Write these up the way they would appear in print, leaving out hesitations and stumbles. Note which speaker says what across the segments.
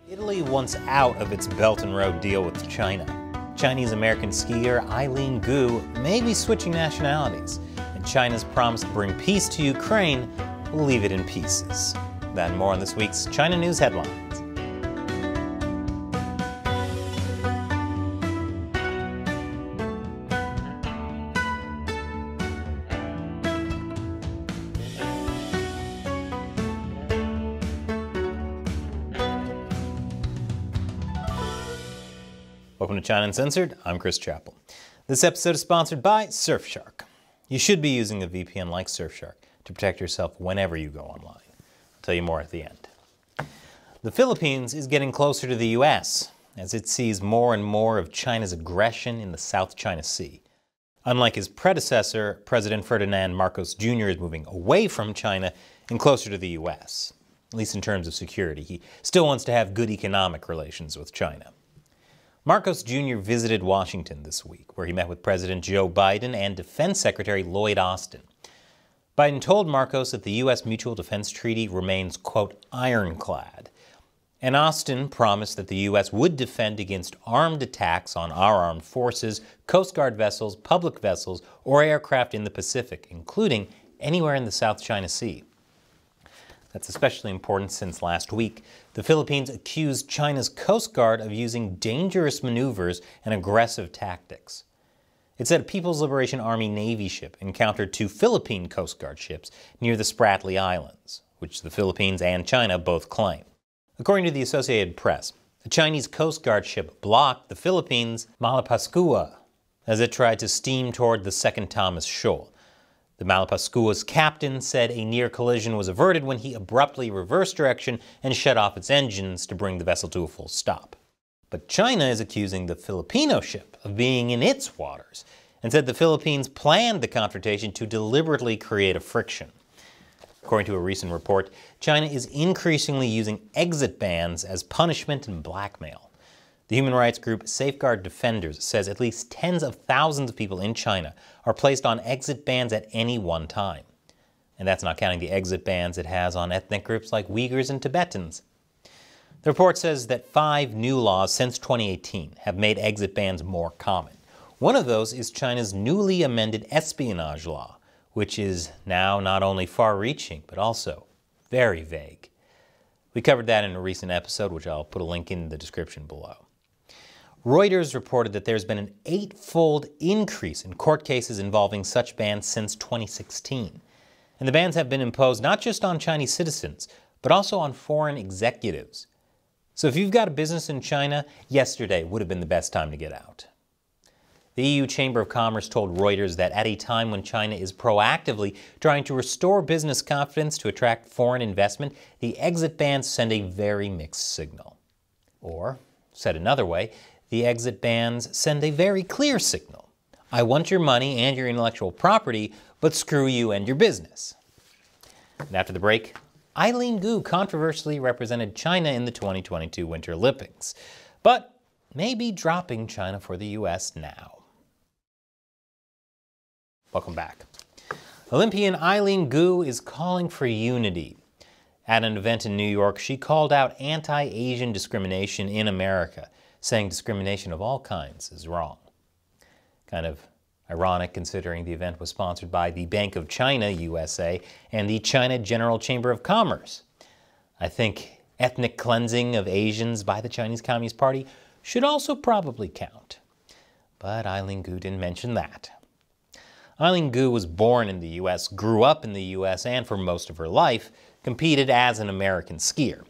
Speaker 1: Italy wants out of its Belt and Road deal with China. Chinese-American skier Eileen Gu may be switching nationalities, and China's promise to bring peace to Ukraine will leave it in pieces. That and more on this week's China News Headlines. Welcome to China Uncensored. I'm Chris Chappell. This episode is sponsored by Surfshark. You should be using a VPN like Surfshark to protect yourself whenever you go online. I'll tell you more at the end. The Philippines is getting closer to the U.S. as it sees more and more of China's aggression in the South China Sea. Unlike his predecessor, President Ferdinand Marcos Jr. is moving away from China and closer to the U.S., at least in terms of security. He still wants to have good economic relations with China. Marcos Jr. visited Washington this week, where he met with President Joe Biden and Defense Secretary Lloyd Austin. Biden told Marcos that the U.S. Mutual Defense Treaty remains, quote, ironclad. And Austin promised that the U.S. would defend against armed attacks on our armed forces, Coast Guard vessels, public vessels, or aircraft in the Pacific, including anywhere in the South China Sea. That's especially important since last week, the Philippines accused China's Coast Guard of using dangerous maneuvers and aggressive tactics. It said a People's Liberation Army Navy ship encountered two Philippine Coast Guard ships near the Spratly Islands, which the Philippines and China both claim. According to the Associated Press, a Chinese Coast Guard ship blocked the Philippines' Malapascua as it tried to steam toward the Second Thomas Shoal. The Malapascua's captain said a near collision was averted when he abruptly reversed direction and shut off its engines to bring the vessel to a full stop. But China is accusing the Filipino ship of being in its waters and said the Philippines planned the confrontation to deliberately create a friction. According to a recent report, China is increasingly using exit bans as punishment and blackmail. The human rights group Safeguard Defenders says at least tens of thousands of people in China are placed on exit bans at any one time. And that's not counting the exit bans it has on ethnic groups like Uyghurs and Tibetans. The report says that 5 new laws since 2018 have made exit bans more common. One of those is China's newly amended espionage law, which is now not only far-reaching, but also very vague. We covered that in a recent episode, which I'll put a link in the description below. Reuters reported that there's been an 8-fold increase in court cases involving such bans since 2016. And the bans have been imposed not just on Chinese citizens, but also on foreign executives. So if you've got a business in China, yesterday would have been the best time to get out. The EU Chamber of Commerce told Reuters that at a time when China is proactively trying to restore business confidence to attract foreign investment, the exit bans send a very mixed signal. Or, said another way, the exit bans send a very clear signal. I want your money and your intellectual property, but screw you and your business. And after the break, Eileen Gu controversially represented China in the 2022 Winter Olympics, but may be dropping China for the U.S. now. Welcome back. Olympian Eileen Gu is calling for unity. At an event in New York, she called out anti-Asian discrimination in America, saying discrimination of all kinds is wrong. Kind of ironic considering the event was sponsored by the Bank of China, USA, and the China General Chamber of Commerce. I think ethnic cleansing of Asians by the Chinese Communist Party should also probably count. But Eileen Gu didn't mention that. Eileen Gu was born in the U.S., grew up in the U.S., and for most of her life, competed as an American skier.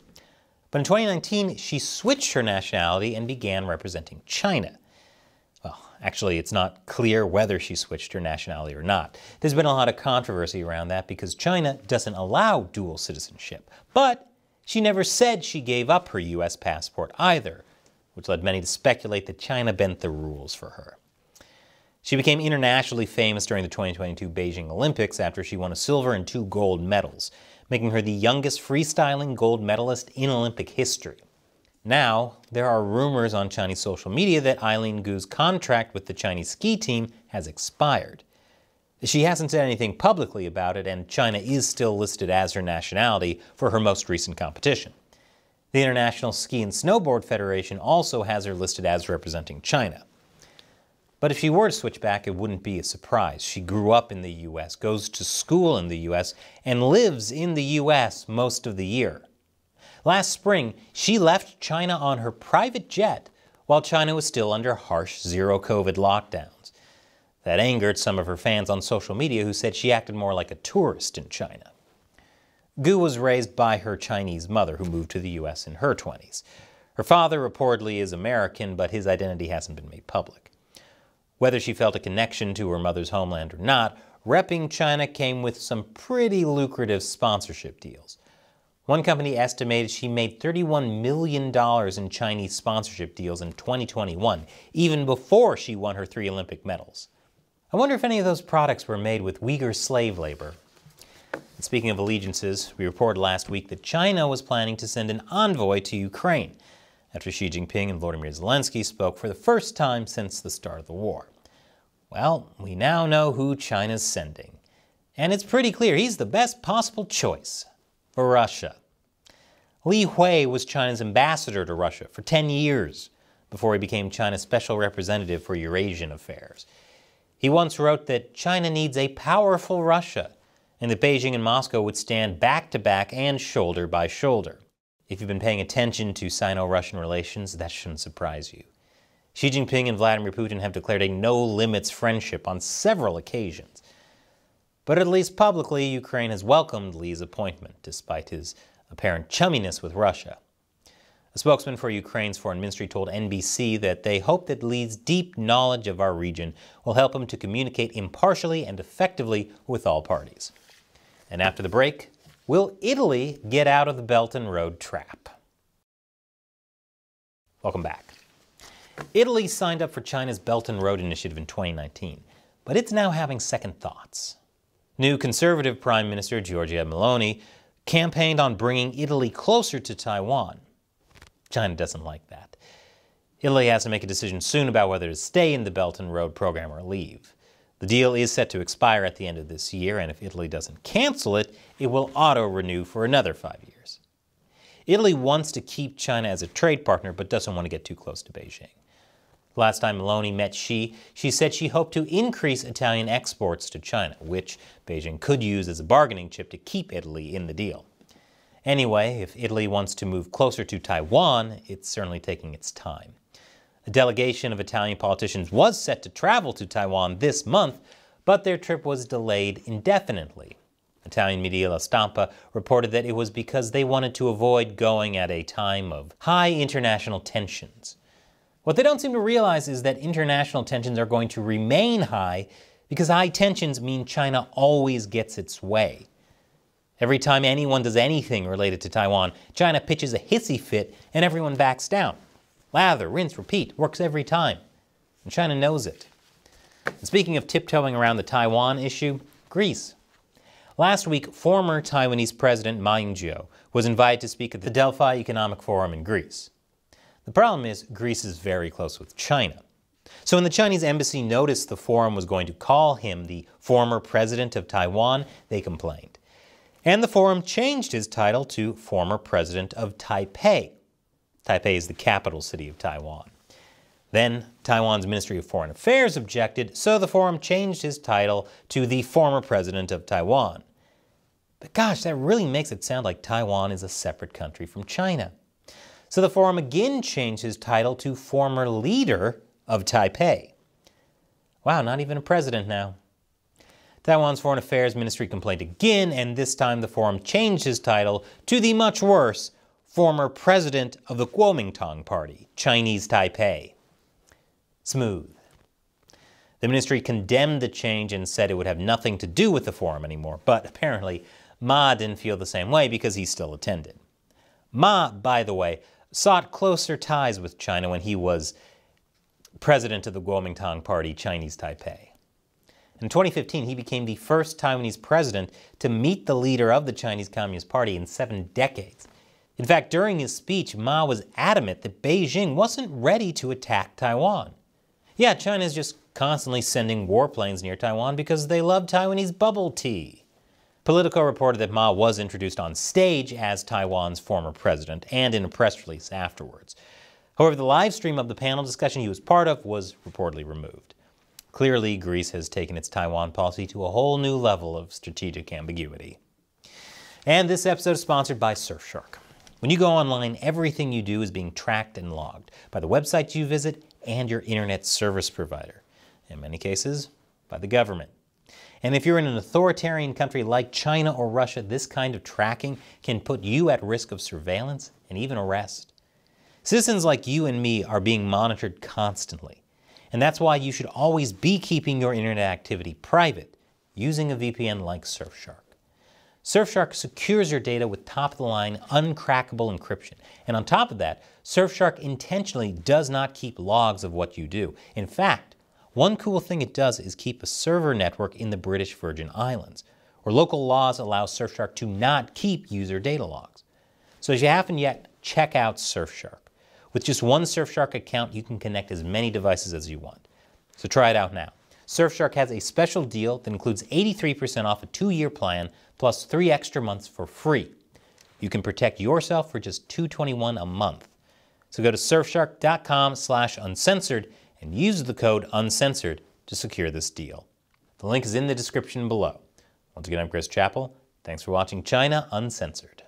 Speaker 1: But in 2019, she switched her nationality and began representing China. Well, actually, it's not clear whether she switched her nationality or not. There's been a lot of controversy around that because China doesn't allow dual citizenship. But she never said she gave up her U.S. passport either, which led many to speculate that China bent the rules for her. She became internationally famous during the 2022 Beijing Olympics after she won a silver and 2 gold medals, making her the youngest freestyling gold medalist in Olympic history. Now, there are rumors on Chinese social media that Eileen Gu's contract with the Chinese ski team has expired. She hasn't said anything publicly about it, and China is still listed as her nationality for her most recent competition. The International Ski and Snowboard Federation also has her listed as representing China. But if she were to switch back, it wouldn't be a surprise. She grew up in the U.S., goes to school in the U.S., and lives in the U.S. most of the year. Last spring, she left China on her private jet while China was still under harsh zero-COVID lockdowns. That angered some of her fans on social media who said she acted more like a tourist in China. Gu was raised by her Chinese mother, who moved to the U.S. in her 20s. Her father reportedly is American, but his identity hasn't been made public. Whether she felt a connection to her mother's homeland or not, repping China came with some pretty lucrative sponsorship deals. One company estimated she made $31 million in Chinese sponsorship deals in 2021, even before she won her 3 Olympic medals. I wonder if any of those products were made with Uyghur slave labor. And speaking of allegiances, we reported last week that China was planning to send an envoy to Ukraine, after Xi Jinping and Volodymyr Zelensky spoke for the first time since the start of the war. Well, we now know who China's sending. And it's pretty clear he's the best possible choice for Russia. Li Hui was China's ambassador to Russia for 10 years before he became China's special representative for Eurasian affairs. He once wrote that China needs a powerful Russia, and that Beijing and Moscow would stand back to back and shoulder by shoulder. If you've been paying attention to Sino-Russian relations, that shouldn't surprise you. Xi Jinping and Vladimir Putin have declared a no-limits friendship on several occasions. But at least publicly, Ukraine has welcomed Li's appointment, despite his apparent chumminess with Russia. A spokesman for Ukraine's foreign ministry told NBC that they hope that Li's deep knowledge of our region will help him to communicate impartially and effectively with all parties. And after the break, will Italy get out of the Belt and Road trap? Welcome back. Italy signed up for China's Belt and Road Initiative in 2019, but it's now having second thoughts. New Conservative Prime Minister Giorgia Meloni campaigned on bringing Italy closer to Taiwan. China doesn't like that. Italy has to make a decision soon about whether to stay in the Belt and Road program or leave. The deal is set to expire at the end of this year, and if Italy doesn't cancel it, it will auto-renew for another 5 years. Italy wants to keep China as a trade partner, but doesn't want to get too close to Beijing. Last time Meloni met Xi, she said she hoped to increase Italian exports to China, which Beijing could use as a bargaining chip to keep Italy in the deal. Anyway, if Italy wants to move closer to Taiwan, it's certainly taking its time. A delegation of Italian politicians was set to travel to Taiwan this month, but their trip was delayed indefinitely. Italian media La Stampa reported that it was because they wanted to avoid going at a time of high international tensions. What they don't seem to realize is that international tensions are going to remain high because high tensions mean China always gets its way. Every time anyone does anything related to Taiwan, China pitches a hissy fit and everyone backs down. Lather, rinse, repeat, works every time. And China knows it. And speaking of tiptoeing around the Taiwan issue, Greece. Last week, former Taiwanese President Ma Ying-jeou was invited to speak at the Delphi Economic Forum in Greece. The problem is, Greece is very close with China. So when the Chinese embassy noticed the forum was going to call him the former president of Taiwan, they complained. And the forum changed his title to former president of Taipei. Taipei is the capital city of Taiwan. Then Taiwan's Ministry of Foreign Affairs objected, so the forum changed his title to the former president of Taiwan. But gosh, that really makes it sound like Taiwan is a separate country from China. So the forum again changed his title to former leader of Taipei. Wow, not even a president now. Taiwan's Foreign Affairs Ministry complained again, and this time the forum changed his title to the much worse former president of the Kuomintang Party, Chinese Taipei. Smooth. The ministry condemned the change and said it would have nothing to do with the forum anymore, but apparently Ma didn't feel the same way because he still attended. Ma, by the way, sought closer ties with China when he was president of the Kuomintang Party, Chinese Taipei. In 2015, he became the first Taiwanese president to meet the leader of the Chinese Communist Party in 7 decades. In fact, during his speech, Ma was adamant that Beijing wasn't ready to attack Taiwan. Yeah, China is just constantly sending warplanes near Taiwan because they love Taiwanese bubble tea. Politico reported that Ma was introduced on stage as Taiwan's former president and in a press release afterwards. However, the live stream of the panel discussion he was part of was reportedly removed. Clearly, Greece has taken its Taiwan policy to a whole new level of strategic ambiguity. And this episode is sponsored by Surfshark. When you go online, everything you do is being tracked and logged by the websites you visit and your internet service provider. In many cases, by the government. And if you're in an authoritarian country like China or Russia, this kind of tracking can put you at risk of surveillance and even arrest. Citizens like you and me are being monitored constantly. And that's why you should always be keeping your internet activity private using a VPN like Surfshark. Surfshark secures your data with top-of-the-line, uncrackable encryption. And on top of that, Surfshark intentionally does not keep logs of what you do. In fact, one cool thing it does is keep a server network in the British Virgin Islands, where local laws allow Surfshark to not keep user data logs. So if you haven't yet, check out Surfshark. With just one Surfshark account, you can connect as many devices as you want. So try it out now. Surfshark has a special deal that includes 83% off a 2-year plan plus 3 extra months for free. You can protect yourself for just $2.21 a month. So go to surfshark.com/uncensored and use the code uncensored to secure this deal. The link is in the description below. Once again, I'm Chris Chappell. Thanks for watching China Uncensored.